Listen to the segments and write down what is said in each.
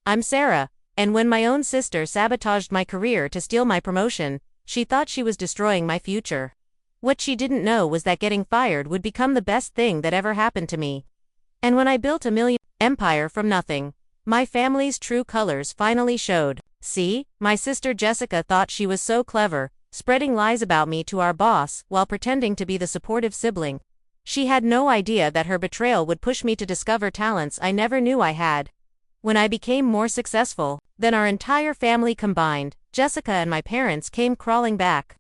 I'm Sarah, and when my own sister sabotaged my career to steal my promotion, she thought she was destroying my future. What she didn't know was that getting fired would become the best thing that ever happened to me. And when I built a million empire from nothing, my family's true colors finally showed. See, my sister Jessica thought she was so clever, spreading lies about me to our boss while pretending to be the supportive sibling. She had no idea that her betrayal would push me to discover talents I never knew I had. When I became more successful than our entire family combined, Jessica and my parents came crawling back,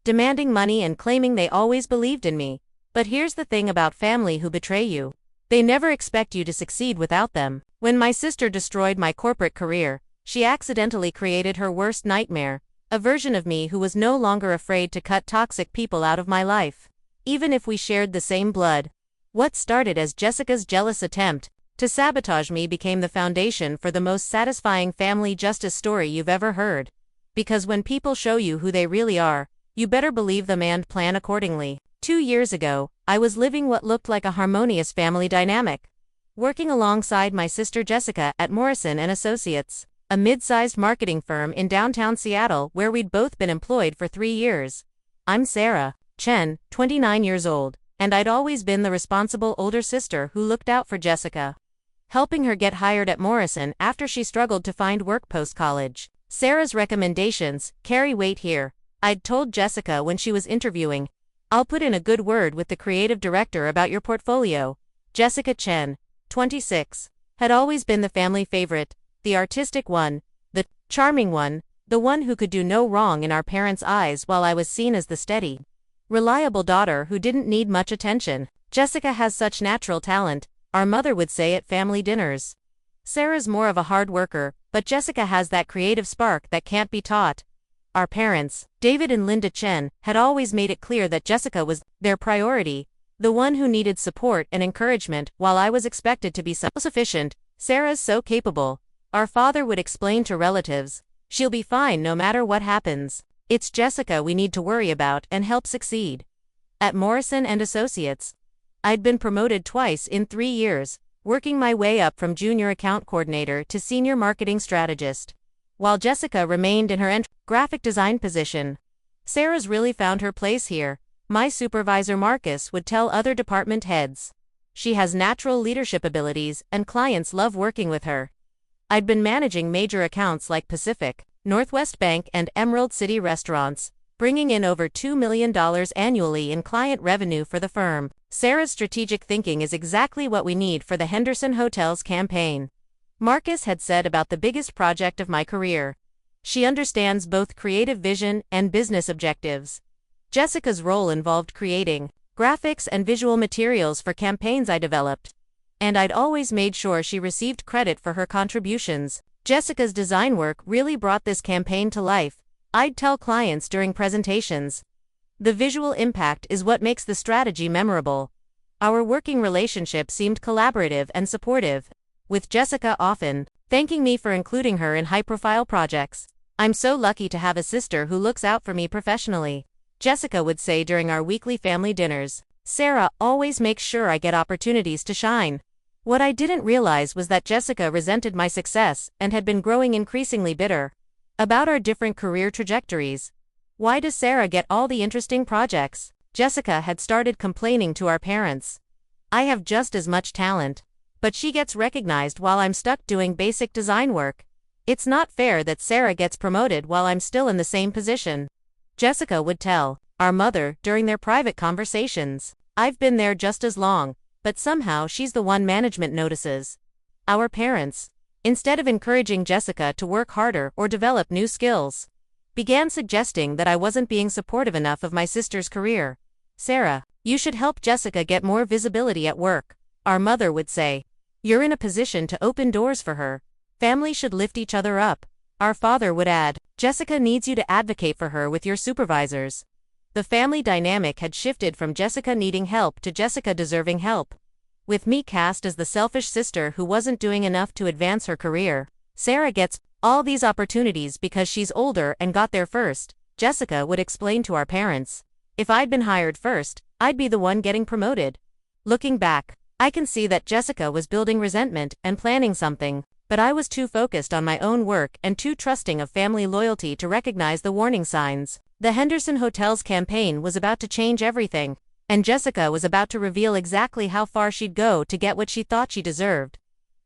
demanding money and claiming they always believed in me. But here's the thing about family who betray you. They never expect you to succeed without them. When my sister destroyed my corporate career, she accidentally created her worst nightmare, a version of me who was no longer afraid to cut toxic people out of my life, even if we shared the same blood. What started as Jessica's jealous attempt to sabotage me became the foundation for the most satisfying family justice story you've ever heard. Because when people show you who they really are, you better believe them and plan accordingly. 2 years ago, I was living what looked like a harmonious family dynamic, working alongside my sister Jessica at Morrison & Associates, a mid-sized marketing firm in downtown Seattle where we'd both been employed for 3 years. I'm Sarah Chen, 29 years old, and I'd always been the responsible older sister who looked out for Jessica, helping her get hired at Morrison after she struggled to find work post-college. Sarah's recommendations carry weight here. I'd told Jessica when she was interviewing, "I'll put in a good word with the creative director about your portfolio." Jessica Chen, 26, had always been the family favorite, the artistic one, the charming one, the one who could do no wrong in our parents' eyes, while I was seen as the steady, reliable daughter who didn't need much attention. Jessica has such natural talent, our mother would say at family dinners. Sarah's more of a hard worker, but Jessica has that creative spark that can't be taught. Our parents, David and Linda Chen, had always made it clear that Jessica was their priority, the one who needed support and encouragement, while I was expected to be self-sufficient. "Sarah's so capable," our father would explain to relatives. "She'll be fine no matter what happens. It's Jessica we need to worry about and help succeed." At Morrison & Associates, I'd been promoted twice in 3 years, working my way up from junior account coordinator to senior marketing strategist, while Jessica remained in her graphic design position. Sarah's really found her place here, my supervisor Marcus would tell other department heads. She has natural leadership abilities and clients love working with her. I'd been managing major accounts like Pacific, Northwest Bank and Emerald City Restaurants, bringing in over $2 million annually in client revenue for the firm. Sarah's strategic thinking is exactly what we need for the Henderson Hotels campaign, Marcus had said about the biggest project of my career. She understands both creative vision and business objectives. Jessica's role involved creating graphics and visual materials for campaigns I developed, and I'd always made sure she received credit for her contributions. Jessica's design work really brought this campaign to life, I'd tell clients during presentations. The visual impact is what makes the strategy memorable. Our working relationship seemed collaborative and supportive, with Jessica often thanking me for including her in high-profile projects. "I'm so lucky to have a sister who looks out for me professionally," Jessica would say during our weekly family dinners. "Sarah always makes sure I get opportunities to shine." What I didn't realize was that Jessica resented my success and had been growing increasingly bitter about our different career trajectories. "Why does Sarah get all the interesting projects?" Jessica had started complaining to our parents. "I have just as much talent, but she gets recognized while I'm stuck doing basic design work. It's not fair that Sarah gets promoted while I'm still in the same position," Jessica would tell our mother during their private conversations. "I've been there just as long, but somehow she's the one management notices." Our parents, instead of encouraging Jessica to work harder or develop new skills, began suggesting that I wasn't being supportive enough of my sister's career. "Sarah, you should help Jessica get more visibility at work," our mother would say. "You're in a position to open doors for her. Families should lift each other up," our father would add. "Jessica needs you to advocate for her with your supervisors." The family dynamic had shifted from Jessica needing help to Jessica deserving help, with me cast as the selfish sister who wasn't doing enough to advance her career. "Sarah gets all these opportunities because she's older and got there first," Jessica would explain to our parents. "If I'd been hired first, I'd be the one getting promoted." Looking back, I can see that Jessica was building resentment and planning something But I was too focused on my own work and too trusting of family loyalty to recognize the warning signs. The Henderson Hotels campaign was about to change everything, and Jessica was about to reveal exactly how far she'd go to get what she thought she deserved.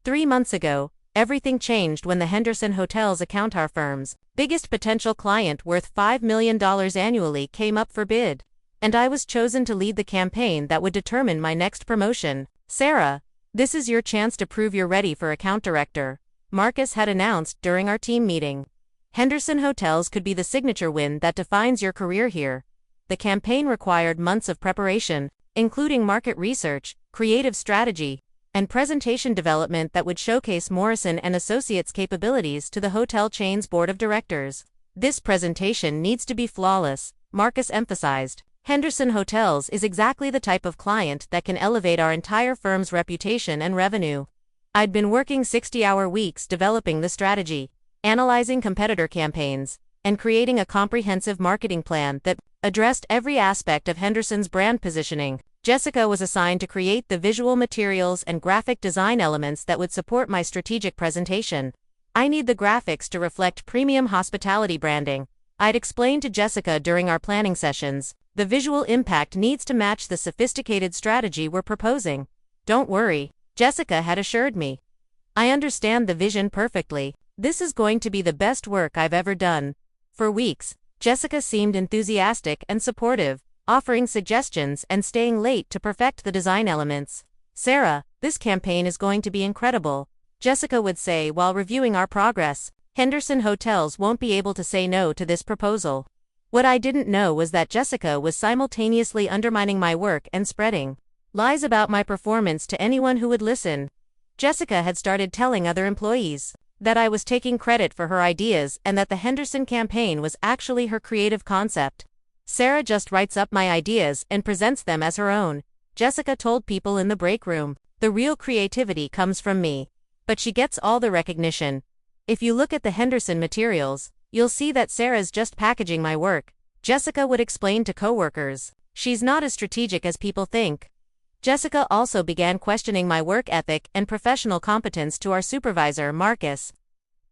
3 months ago, everything changed when the Henderson Hotels account our firm's biggest potential client worth $5 million annually came up for bid. And I was chosen to lead the campaign that would determine my next promotion. Sarah, this is your chance to prove you're ready for account director, Marcus had announced during our team meeting. Henderson Hotels could be the signature win that defines your career here. The campaign required months of preparation, including market research, creative strategy, and presentation development that would showcase Morrison & Associates' capabilities to the hotel chain's board of directors. This presentation needs to be flawless, Marcus emphasized. Henderson Hotels is exactly the type of client that can elevate our entire firm's reputation and revenue. I'd been working 60-hour weeks developing the strategy, analyzing competitor campaigns, and creating a comprehensive marketing plan that addressed every aspect of Henderson's brand positioning. Jessica was assigned to create the visual materials and graphic design elements that would support my strategic presentation. I need the graphics to reflect premium hospitality branding, I'd explained to Jessica during our planning sessions. The visual impact needs to match the sophisticated strategy we're proposing. Don't worry, Jessica had assured me. I understand the vision perfectly. This is going to be the best work I've ever done. For weeks, Jessica seemed enthusiastic and supportive, offering suggestions and staying late to perfect the design elements. Sarah, this campaign is going to be incredible, Jessica would say while reviewing our progress. Henderson Hotels won't be able to say no to this proposal. What I didn't know was that Jessica was simultaneously undermining my work and spreading lies about my performance to anyone who would listen. Jessica had started telling other employees that I was taking credit for her ideas and that the Henderson campaign was actually her creative concept. Sarah just writes up my ideas and presents them as her own, Jessica told people in the break room. The real creativity comes from me. But she gets all the recognition. If you look at the Henderson materials, you'll see that Sarah's just packaging my work, Jessica would explain to coworkers. She's not as strategic as people think. Jessica also began questioning my work ethic and professional competence to our supervisor, Marcus.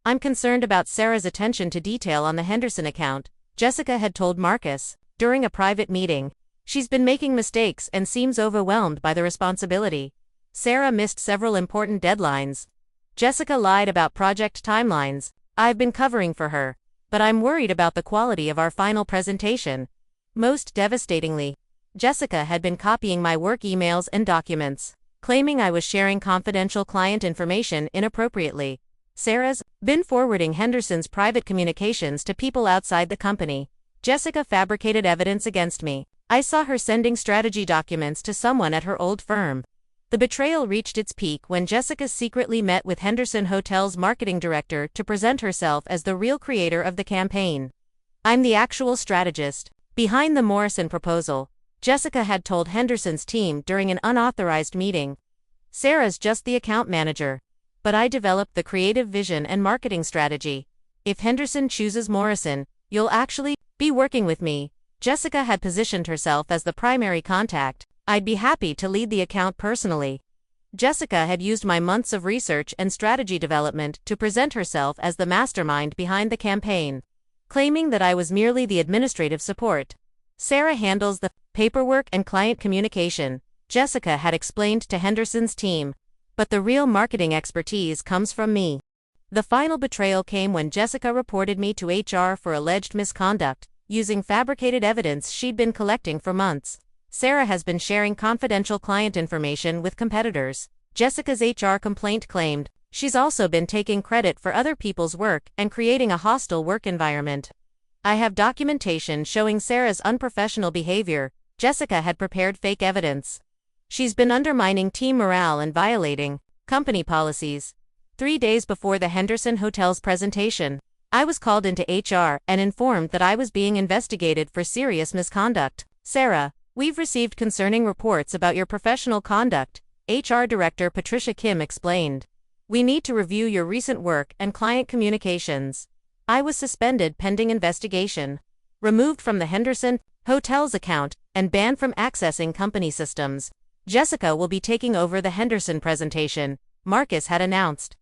I'm concerned about Sarah's attention to detail on the Henderson account, Jessica had told Marcus during a private meeting. She's been making mistakes and seems overwhelmed by the responsibility. Sarah missed several important deadlines. Jessica lied about project timelines. I've been covering for her, but I'm worried about the quality of our final presentation. Most devastatingly, Jessica had been copying my work emails and documents, claiming I was sharing confidential client information inappropriately. Sarah's been forwarding Henderson's private communications to people outside the company. Jessica fabricated evidence against me. I saw her sending strategy documents to someone at her old firm. The betrayal reached its peak when Jessica secretly met with Henderson Hotels' marketing director to present herself as the real creator of the campaign. I'm the actual strategist behind the Morrison proposal, Jessica had told Henderson's team during an unauthorized meeting. Sarah's just the account manager. But I developed the creative vision and marketing strategy. If Henderson chooses Morrison, you'll actually be working with me. Jessica had positioned herself as the primary contact. I'd be happy to lead the account personally. Jessica had used my months of research and strategy development to present herself as the mastermind behind the campaign, claiming that I was merely the administrative support. Sarah handles the paperwork and client communication, Jessica had explained to Henderson's team. But the real marketing expertise comes from me. The final betrayal came when Jessica reported me to HR for alleged misconduct, using fabricated evidence she'd been collecting for months. Sarah has been sharing confidential client information with competitors, Jessica's HR complaint claimed. She's also been taking credit for other people's work and creating a hostile work environment. I have documentation showing Sarah's unprofessional behavior. Jessica had prepared fake evidence. She's been undermining team morale and violating company policies. 3 days before the Henderson Hotels presentation, I was called into HR and informed that I was being investigated for serious misconduct. Sarah, we've received concerning reports about your professional conduct, HR Director Patricia Kim explained. We need to review your recent work and client communications. I was suspended pending investigation, removed from the Henderson Hotels account, and banned from accessing company systems. Jessica will be taking over the Henderson presentation, Marcus had announced.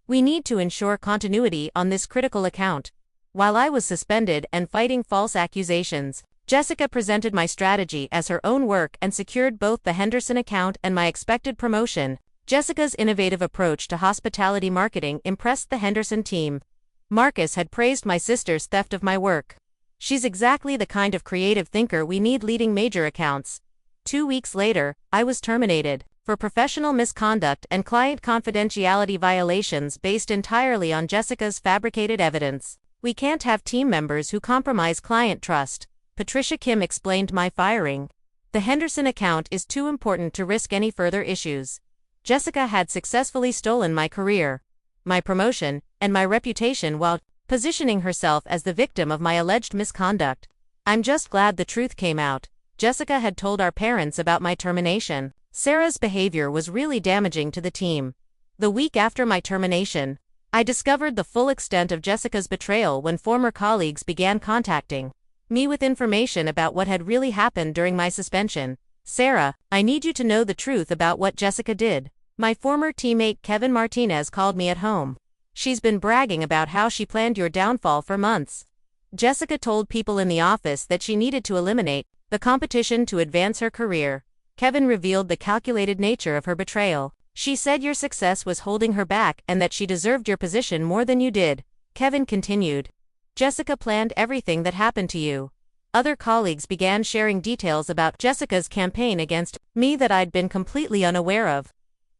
We need to ensure continuity on this critical account. While I was suspended and fighting false accusations, Jessica presented my strategy as her own work and secured both the Henderson account and my expected promotion. Jessica's innovative approach to hospitality marketing impressed the Henderson team. Marcus had praised my sister's theft of my work. She's exactly the kind of creative thinker we need leading major accounts. 2 weeks later, I was terminated for professional misconduct and client confidentiality violations based entirely on Jessica's fabricated evidence. We can't have team members who compromise client trust. Patricia Kim explained my firing. The Henderson account is too important to risk any further issues. Jessica had successfully stolen my career, my promotion, and my reputation while positioning herself as the victim of my alleged misconduct. I'm just glad the truth came out. Jessica had told our parents about my termination. Sarah's behavior was really damaging to the team. The week after my termination, I discovered the full extent of Jessica's betrayal when former colleagues began contacting me with information about what had really happened during my suspension. Sarah, I need you to know the truth about what Jessica did. My former teammate Kevin Martinez called me at home. She's been bragging about how she planned your downfall for months. Jessica told people in the office that she needed to eliminate the competition to advance her career. Kevin revealed the calculated nature of her betrayal. She said your success was holding her back and that she deserved your position more than you did. Kevin continued. Jessica planned everything that happened to you. Other colleagues began sharing details about Jessica's campaign against me that I'd been completely unaware of.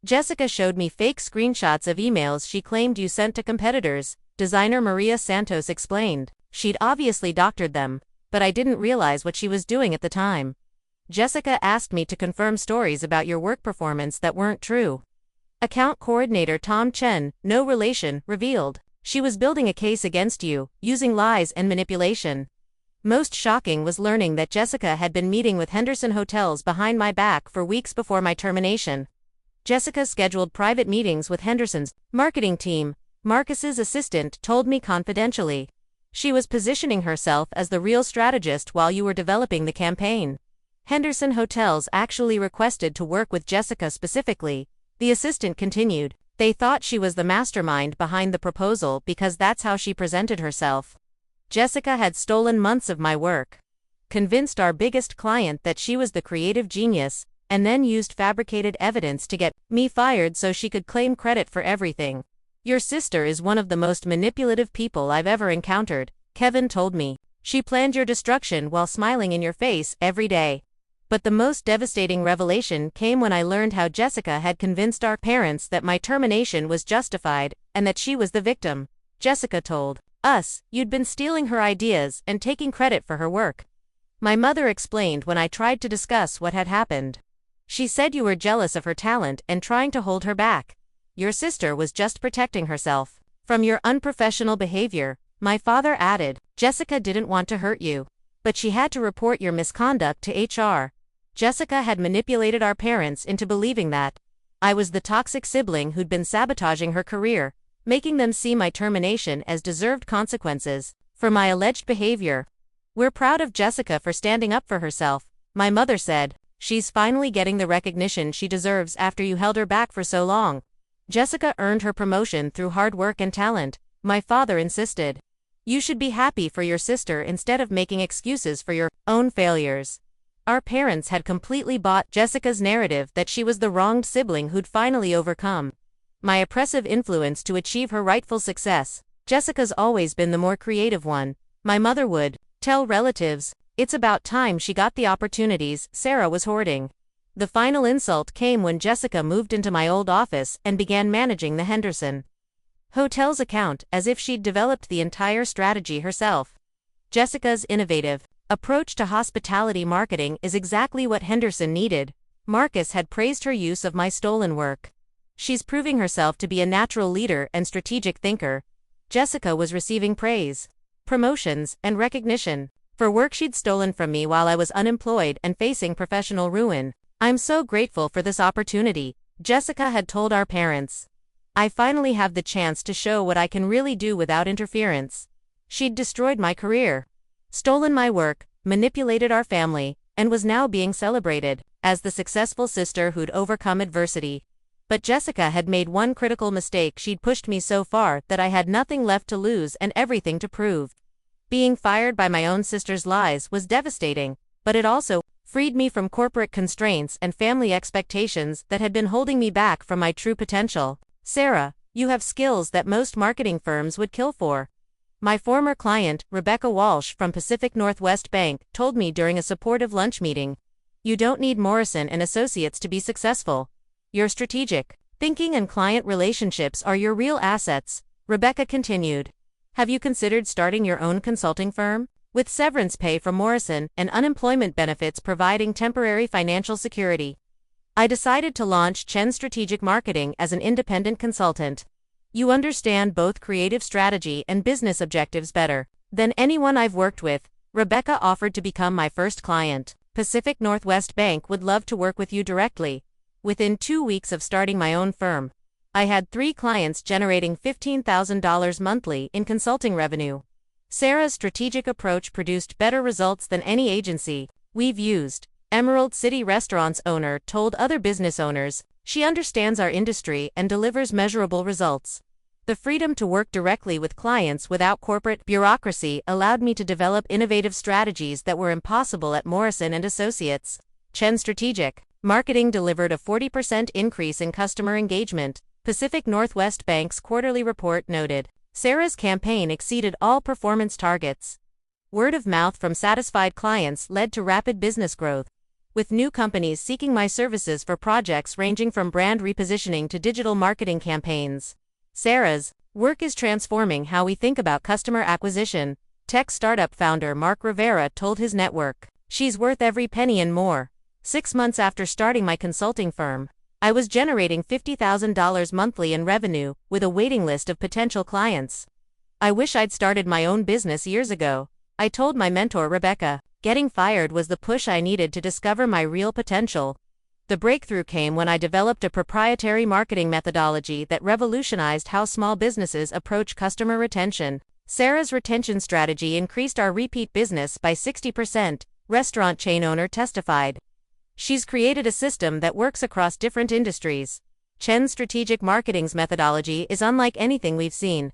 Jessica showed me fake screenshots of emails she claimed you sent to competitors, designer Maria Santos explained. She'd obviously doctored them, but I didn't realize what she was doing at the time. Jessica asked me to confirm stories about your work performance that weren't true. Account coordinator Tom Chen, no relation, revealed she was building a case against you, using lies and manipulation. Most shocking was learning that Jessica had been meeting with Henderson Hotels behind my back for weeks before my termination. Jessica scheduled private meetings with Henderson's marketing team, Marcus's assistant told me confidentially. She was positioning herself as the real strategist while you were developing the campaign. Henderson Hotels actually requested to work with Jessica specifically, the assistant continued. They thought she was the mastermind behind the proposal because that's how she presented herself. Jessica had stolen months of my work, convinced our biggest client that she was the creative genius, and then used fabricated evidence to get me fired so she could claim credit for everything. Your sister is one of the most manipulative people I've ever encountered, Kevin told me. She planned your destruction while smiling in your face every day. But the most devastating revelation came when I learned how Jessica had convinced our parents that my termination was justified, and that she was the victim. Jessica told us, you'd been stealing her ideas and taking credit for her work. My mother explained when I tried to discuss what had happened. She said you were jealous of her talent and trying to hold her back. Your sister was just protecting herself from your unprofessional behavior. My father added, Jessica didn't want to hurt you, but she had to report your misconduct to HR. Jessica had manipulated our parents into believing that I was the toxic sibling who'd been sabotaging her career, making them see my termination as deserved consequences for my alleged behavior. We're proud of Jessica for standing up for herself, my mother said. She's finally getting the recognition she deserves after you held her back for so long. Jessica earned her promotion through hard work and talent, my father insisted. You should be happy for your sister instead of making excuses for your own failures. Our parents had completely bought Jessica's narrative that she was the wronged sibling who'd finally overcome my oppressive influence to achieve her rightful success. Jessica's always been the more creative one, my mother would tell relatives. It's about time she got the opportunities Sarah was hoarding. The final insult came when Jessica moved into my old office and began managing the Henderson Hotels account as if she'd developed the entire strategy herself. Jessica's innovative approach to hospitality marketing is exactly what Henderson needed. Marcus had praised her use of my stolen work. She's proving herself to be a natural leader and strategic thinker. Jessica was receiving praise, promotions, and recognition for work she'd stolen from me while I was unemployed and facing professional ruin. I'm so grateful for this opportunity, Jessica had told our parents. I finally have the chance to show what I can really do without interference. She'd destroyed my career, stolen my work, manipulated our family, and was now being celebrated as the successful sister who'd overcome adversity. But Jessica had made one critical mistake. She'd pushed me so far that I had nothing left to lose and everything to prove. Being fired by my own sister's lies was devastating, but it also freed me from corporate constraints and family expectations that had been holding me back from my true potential. Sarah, you have skills that most marketing firms would kill for. My former client, Rebecca Walsh from Pacific Northwest Bank, told me during a supportive lunch meeting. You don't need Morrison and Associates to be successful. Your strategic thinking and client relationships are your real assets, Rebecca continued. Have you considered starting your own consulting firm? With severance pay from Morrison and unemployment benefits providing temporary financial security, I decided to launch Chen Strategic Marketing as an independent consultant. You understand both creative strategy and business objectives better than anyone I've worked with. Rebecca offered to become my first client. Pacific Northwest Bank would love to work with you directly. Within 2 weeks of starting my own firm, I had 3 clients generating $15,000 monthly in consulting revenue. Sarah's strategic approach produced better results than any agency we've used. Emerald City Restaurants owner told other business owners, she understands our industry and delivers measurable results. The freedom to work directly with clients without corporate bureaucracy allowed me to develop innovative strategies that were impossible at Morrison and Associates. Chen Strategic Marketing delivered a 40% increase in customer engagement, Pacific Northwest Bank's quarterly report noted. Sarah's campaign exceeded all performance targets. Word of mouth from satisfied clients led to rapid business growth, with new companies seeking my services for projects ranging from brand repositioning to digital marketing campaigns. Sarah's work is transforming how we think about customer acquisition, tech startup founder Mark Rivera told his network. She's worth every penny and more. 6 months after starting my consulting firm, I was generating $50,000 monthly in revenue, with a waiting list of potential clients. I wish I'd started my own business years ago, I told my mentor Rebecca. Getting fired was the push I needed to discover my real potential. The breakthrough came when I developed a proprietary marketing methodology that revolutionized how small businesses approach customer retention. Sarah's retention strategy increased our repeat business by 60%, restaurant chain owner testified. She's created a system that works across different industries. Chen Strategic Marketing's methodology is unlike anything we've seen.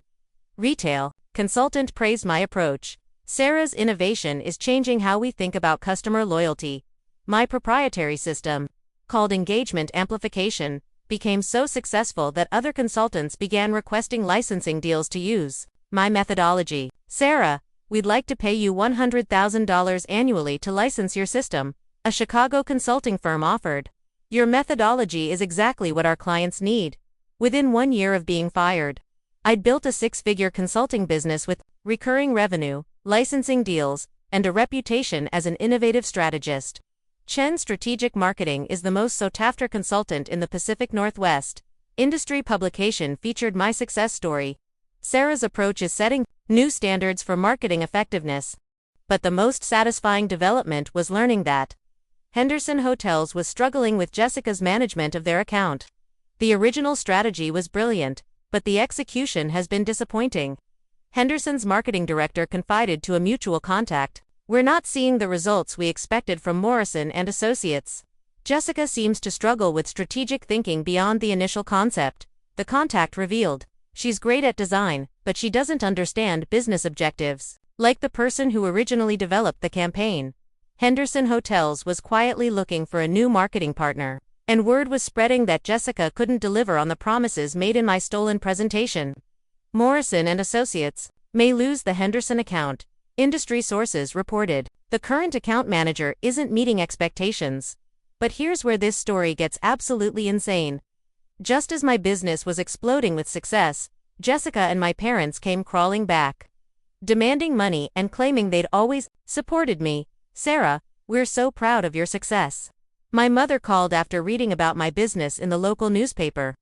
Retail consultant praised my approach. Sarah's innovation is changing how we think about customer loyalty. My proprietary system, called Engagement Amplification, became so successful that other consultants began requesting licensing deals to use my methodology. Sarah, we'd like to pay you $100,000 annually to license your system, a Chicago consulting firm offered. Your methodology is exactly what our clients need. Within 1 year of being fired, I'd built a 6-figure consulting business with recurring revenue, licensing deals, and a reputation as an innovative strategist. Chen Strategic Marketing is the most sought-after consultant in the Pacific Northwest. Industry publication featured my success story. Sarah's approach is setting new standards for marketing effectiveness. But the most satisfying development was learning that Henderson Hotels was struggling with Jessica's management of their account. The original strategy was brilliant, but the execution has been disappointing. Henderson's marketing director confided to a mutual contact, "We're not seeing the results we expected from Morrison and Associates. Jessica seems to struggle with strategic thinking beyond the initial concept." The contact revealed, "She's great at design, but she doesn't understand business objectives, like the person who originally developed the campaign." Henderson Hotels was quietly looking for a new marketing partner, and word was spreading that Jessica couldn't deliver on the promises made in my stolen presentation. Morrison and Associates may lose the Henderson account, industry sources reported. The current account manager isn't meeting expectations. But here's where this story gets absolutely insane. Just as my business was exploding with success, Jessica and my parents came crawling back, demanding money and claiming they'd always supported me. "Sarah, we're so proud of your success." My mother called after reading about my business in the local newspaper.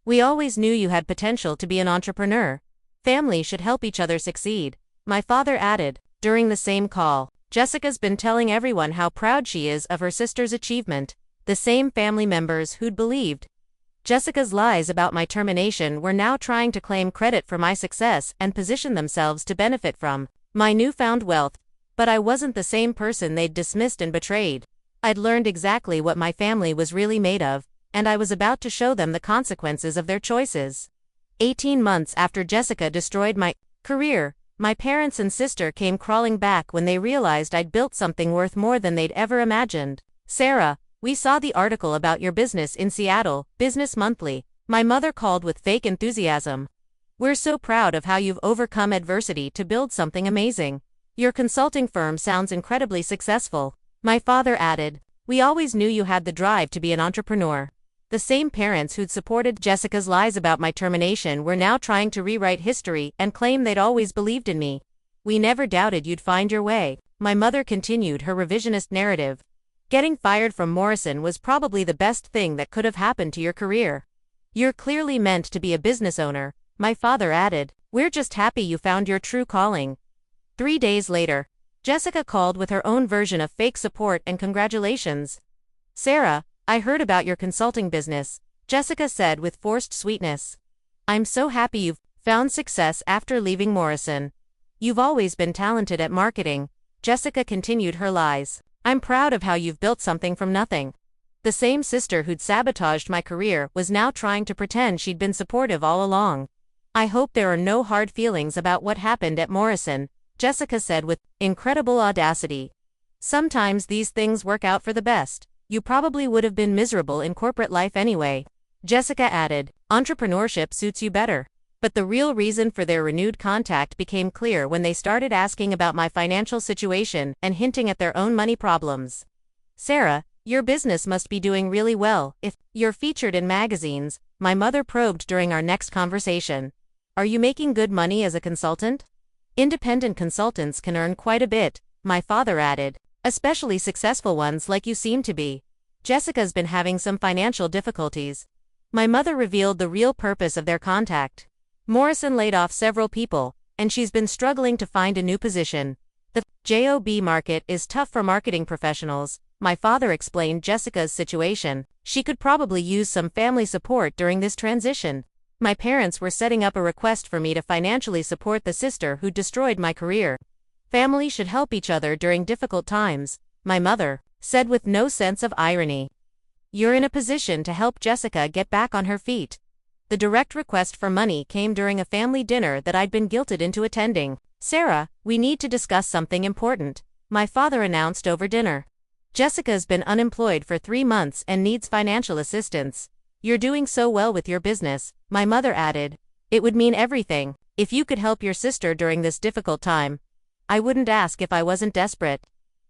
"We always knew you had potential to be an entrepreneur. Families should help each other succeed," my father added. During the same call, Jessica's been telling everyone how proud she is of her sister's achievement. The same family members who'd believed Jessica's lies about my termination were now trying to claim credit for my success and position themselves to benefit from my newfound wealth. But I wasn't the same person they'd dismissed and betrayed. I'd learned exactly what my family was really made of. and I was about to show them the consequences of their choices. 18 months after Jessica destroyed my career, my parents and sister came crawling back when they realized I'd built something worth more than they'd ever imagined. "Sarah, we saw the article about your business in Seattle, Business Monthly," my mother called with fake enthusiasm. "We're so proud of how you've overcome adversity to build something amazing. Your consulting firm sounds incredibly successful." My father added, "We always knew you had the drive to be an entrepreneur." The same parents who'd supported Jessica's lies about my termination were now trying to rewrite history and claim they'd always believed in me. "We never doubted you'd find your way," my mother continued her revisionist narrative. "Getting fired from Morrison was probably the best thing that could have happened to your career. You're clearly meant to be a business owner," my father added. "We're just happy you found your true calling." 3 days later, Jessica called with her own version of fake support and congratulations. "Sarah, I heard about your consulting business," Jessica said with forced sweetness. "I'm so happy you've found success after leaving Morrison. You've always been talented at marketing," Jessica continued her lies. "I'm proud of how you've built something from nothing." The same sister who'd sabotaged my career was now trying to pretend she'd been supportive all along. "I hope there are no hard feelings about what happened at Morrison," Jessica said with incredible audacity. "Sometimes these things work out for the best. You probably would have been miserable in corporate life anyway." Jessica added, "Entrepreneurship suits you better." But the real reason for their renewed contact became clear when they started asking about my financial situation and hinting at their own money problems. "Sarah, your business must be doing really well if you're featured in magazines," my mother probed during our next conversation. "Are you making good money as a consultant?" "Independent consultants can earn quite a bit," my father added, "especially successful ones like you seem to be." Jessica's been having some financial difficulties. My mother revealed the real purpose of their contact. Morrison laid off several people, and she's been struggling to find a new position. "The job market is tough for marketing professionals," my father explained Jessica's situation. "She could probably use some family support during this transition." My parents were setting up a request for me to financially support the sister who destroyed my career. "Family should help each other during difficult times," my mother said with no sense of irony. "You're in a position to help Jessica get back on her feet." The direct request for money came during a family dinner that I'd been guilted into attending. "Sarah, we need to discuss something important," my father announced over dinner. "Jessica's been unemployed for 3 months and needs financial assistance. You're doing so well with your business," my mother added. "It would mean everything if you could help your sister during this difficult time." "I wouldn't ask if I wasn't desperate,"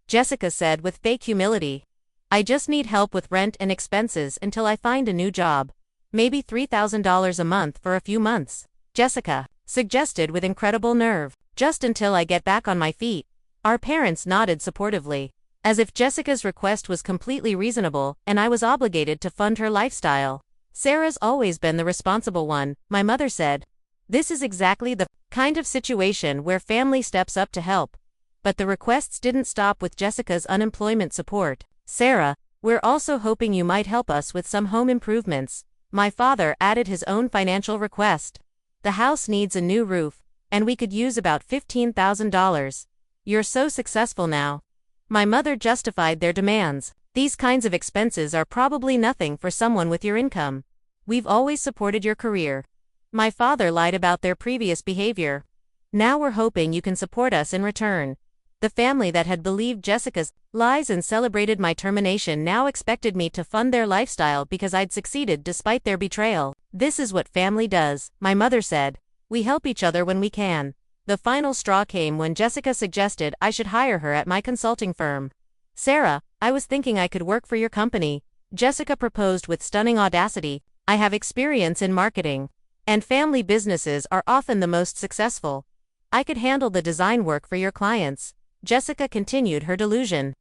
Jessica said with fake humility. "I just need help with rent and expenses until I find a new job. Maybe $3,000 a month for a few months," Jessica suggested with incredible nerve. "Just until I get back on my feet." Our parents nodded supportively, as if Jessica's request was completely reasonable and I was obligated to fund her lifestyle. "Sarah's always been the responsible one," my mother said. "This is exactly the kind of situation where family steps up to help." But the requests didn't stop with Jessica's unemployment support. "Sarah, we're also hoping you might help us with some home improvements," my father added his own financial request. "The house needs a new roof, and we could use about $15,000. You're so successful now." My mother justified their demands. "These kinds of expenses are probably nothing for someone with your income. We've always supported your career." My father lied about their previous behavior. "Now we're hoping you can support us in return." The family that had believed Jessica's lies and celebrated my termination now expected me to fund their lifestyle because I'd succeeded despite their betrayal. "This is what family does," my mother said. "We help each other when we can." The final straw came when Jessica suggested I should hire her at my consulting firm. "Sarah, I was thinking I could work for your company," Jessica proposed with stunning audacity. "I have experience in marketing, and family businesses are often the most successful. I could handle the design work for your clients." Jessica continued her delusion.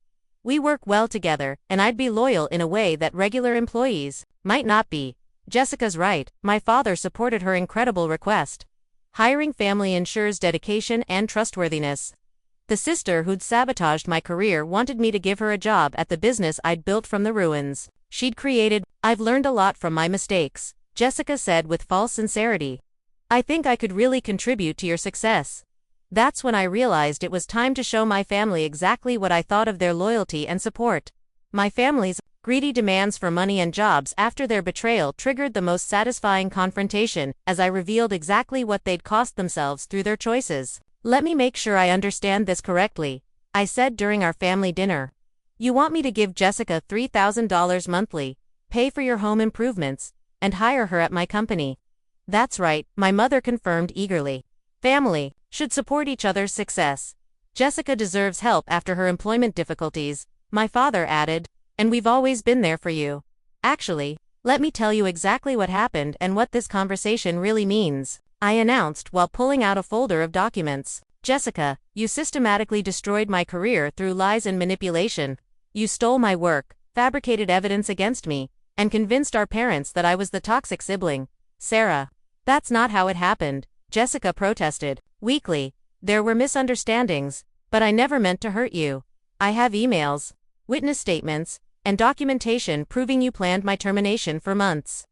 "We work well together, and I'd be loyal in a way that regular employees might not be." Jessica's right. My father supported her incredible request. Hiring family ensures dedication and trustworthiness. The sister who'd sabotaged my career wanted me to give her a job at the business I'd built from the ruins she'd created. "I've learned a lot from my mistakes," Jessica said with false sincerity. "I think I could really contribute to your success." That's when I realized it was time to show my family exactly what I thought of their loyalty and support. My family's greedy demands for money and jobs after their betrayal triggered the most satisfying confrontation, as I revealed exactly what they'd cost themselves through their choices. "Let me make sure I understand this correctly," I said during our family dinner. "You want me to give Jessica $3,000 monthly, pay for your home improvements, and hire her at my company?" "That's right," my mother confirmed eagerly. "Family should support each other's success. Jessica deserves help after her employment difficulties," my father added. "And we've always been there for you. Actually, let me tell you exactly what happened and what this conversation really means," I announced while pulling out a folder of documents. "Jessica, you systematically destroyed my career through lies and manipulation. You stole my work, fabricated evidence against me, and convinced our parents that I was the toxic sibling." "Sarah, that's not how it happened," Jessica protested weakly. "There were misunderstandings, but I never meant to hurt you. I have emails, witness statements, and documentation proving you planned my termination for months,"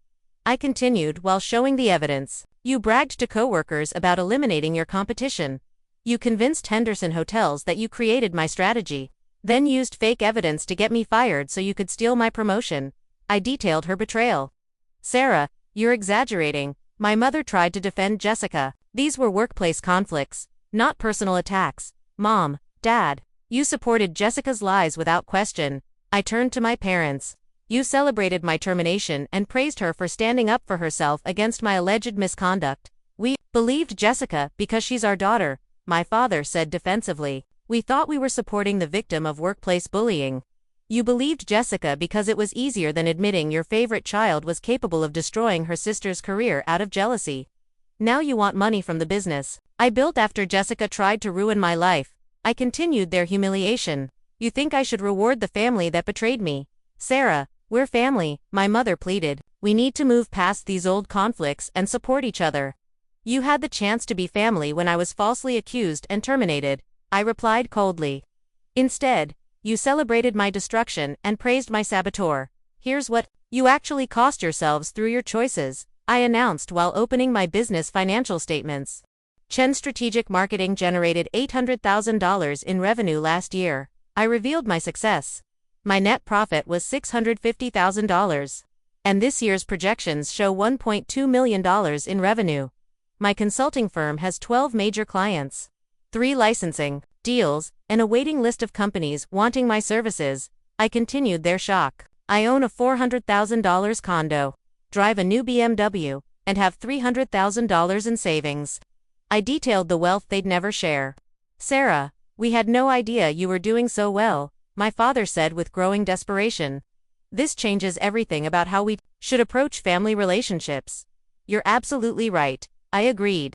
I continued while showing the evidence. "You bragged to coworkers about eliminating your competition. You convinced Henderson Hotels that you created my strategy, then used fake evidence to get me fired so you could steal my promotion." I detailed her betrayal. "Sarah, you're exaggerating," my mother tried to defend Jessica. "These were workplace conflicts, not personal attacks. Mom, Dad, you supported Jessica's lies without question." I turned to my parents. "You celebrated my termination and praised her for standing up for herself against my alleged misconduct." "We believed Jessica because she's our daughter," my father said defensively. "We thought we were supporting the victim of workplace bullying." "You believed Jessica because it was easier than admitting your favorite child was capable of destroying her sister's career out of jealousy. Now you want money from the business I built after Jessica tried to ruin my life." I continued their humiliation. "You think I should reward the family that betrayed me?" "Sarah, we're family," my mother pleaded. "We need to move past these old conflicts and support each other." "You had the chance to be family when I was falsely accused and terminated," I replied coldly. "Instead, you celebrated my destruction and praised my saboteur. Here's what you actually cost yourselves through your choices," I announced while opening my business financial statements. Chen Strategic Marketing generated $800,000 in revenue last year. I revealed my success. My net profit was $650,000. And this year's projections show $1.2 million in revenue. My consulting firm has 12 major clients, 3 licensing deals, and a waiting list of companies wanting my services. I continued their shock. "I own a $400,000 condo, drive a new BMW, and have $300,000 in savings." I detailed the wealth they'd never share. "Sarah, we had no idea you were doing so well," my father said with growing desperation. "This changes everything about how we should approach family relationships." "You're absolutely right," I agreed.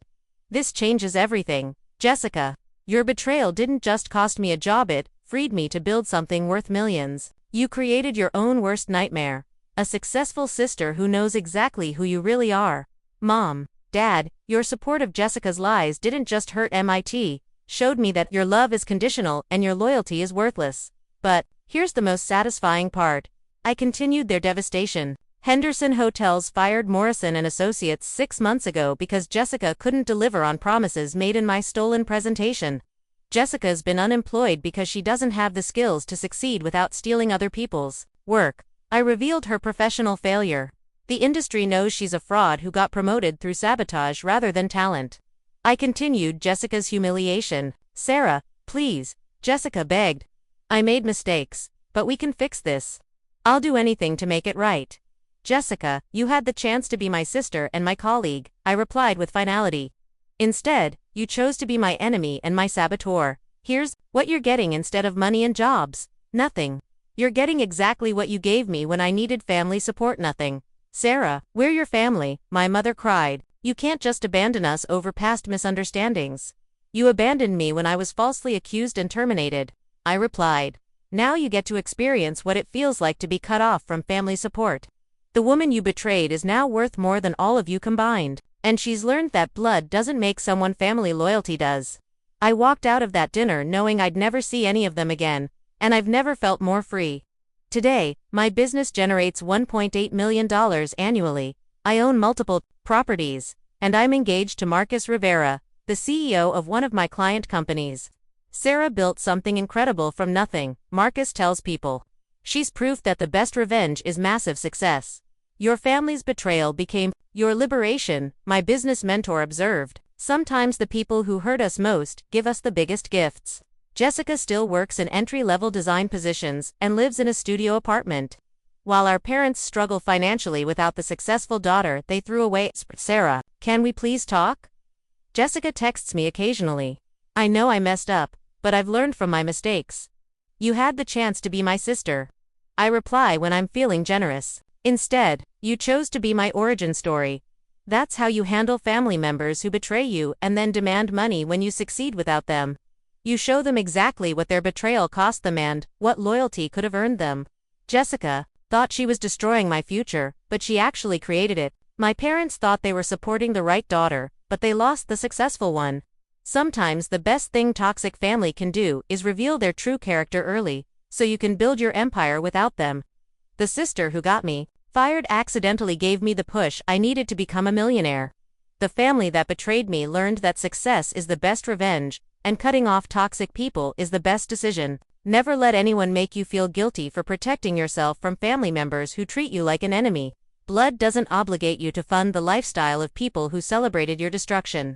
"This changes everything. Jessica, your betrayal didn't just cost me a job, it freed me to build something worth millions. You created your own worst nightmare, a successful sister who knows exactly who you really are." "Mom, Dad, your support of Jessica's lies didn't just hurt MIT, showed me that your love is conditional and your loyalty is worthless. But here's the most satisfying part." I continued their devastation. "Henderson Hotels fired Morrison and Associates 6 months ago because Jessica couldn't deliver on promises made in my stolen presentation. Jessica's been unemployed because she doesn't have the skills to succeed without stealing other people's work." I revealed her professional failure. "The industry knows she's a fraud who got promoted through sabotage rather than talent." I continued Jessica's humiliation. "Sarah, please," Jessica begged. "I made mistakes, but we can fix this. I'll do anything to make it right." "Jessica, you had the chance to be my sister and my colleague," I replied with finality. "Instead, you chose to be my enemy and my saboteur. Here's what you're getting instead of money and jobs. Nothing. You're getting exactly what you gave me when I needed family support. Nothing." "Sarah, we're your family," my mother cried. "You can't just abandon us over past misunderstandings." "You abandoned me when I was falsely accused and terminated," I replied. "Now you get to experience what it feels like to be cut off from family support. The woman you betrayed is now worth more than all of you combined, and she's learned that blood doesn't make someone, family loyalty does." I walked out of that dinner knowing I'd never see any of them again, and I've never felt more free. Today, my business generates $1.8 million annually. I own multiple properties, and I'm engaged to Marcus Rivera, the CEO of one of my client companies. Sarah built something incredible from nothing, Marcus tells people. She's proof that the best revenge is massive success. Your family's betrayal became your liberation, my business mentor observed. Sometimes the people who hurt us most give us the biggest gifts. Jessica still works in entry-level design positions and lives in a studio apartment. While our parents struggle financially without the successful daughter they threw away. Sarah, can we please talk? Jessica texts me occasionally. I know I messed up, but I've learned from my mistakes. You had the chance to be my sister. I reply when I'm feeling generous. Instead, you chose to be my origin story. That's how you handle family members who betray you and then demand money when you succeed without them. You show them exactly what their betrayal cost them and what loyalty could have earned them. Jessica thought she was destroying my future, but she actually created it. My parents thought they were supporting the right daughter, but they lost the successful one. Sometimes the best thing toxic family can do is reveal their true character early, so you can build your empire without them. The sister who got me fired accidentally gave me the push I needed to become a millionaire. The family that betrayed me learned that success is the best revenge, and cutting off toxic people is the best decision. Never let anyone make you feel guilty for protecting yourself from family members who treat you like an enemy. Blood doesn't obligate you to fund the lifestyle of people who celebrated your destruction.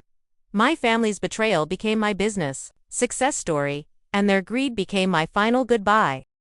My family's betrayal became my business success story, and their greed became my final goodbye.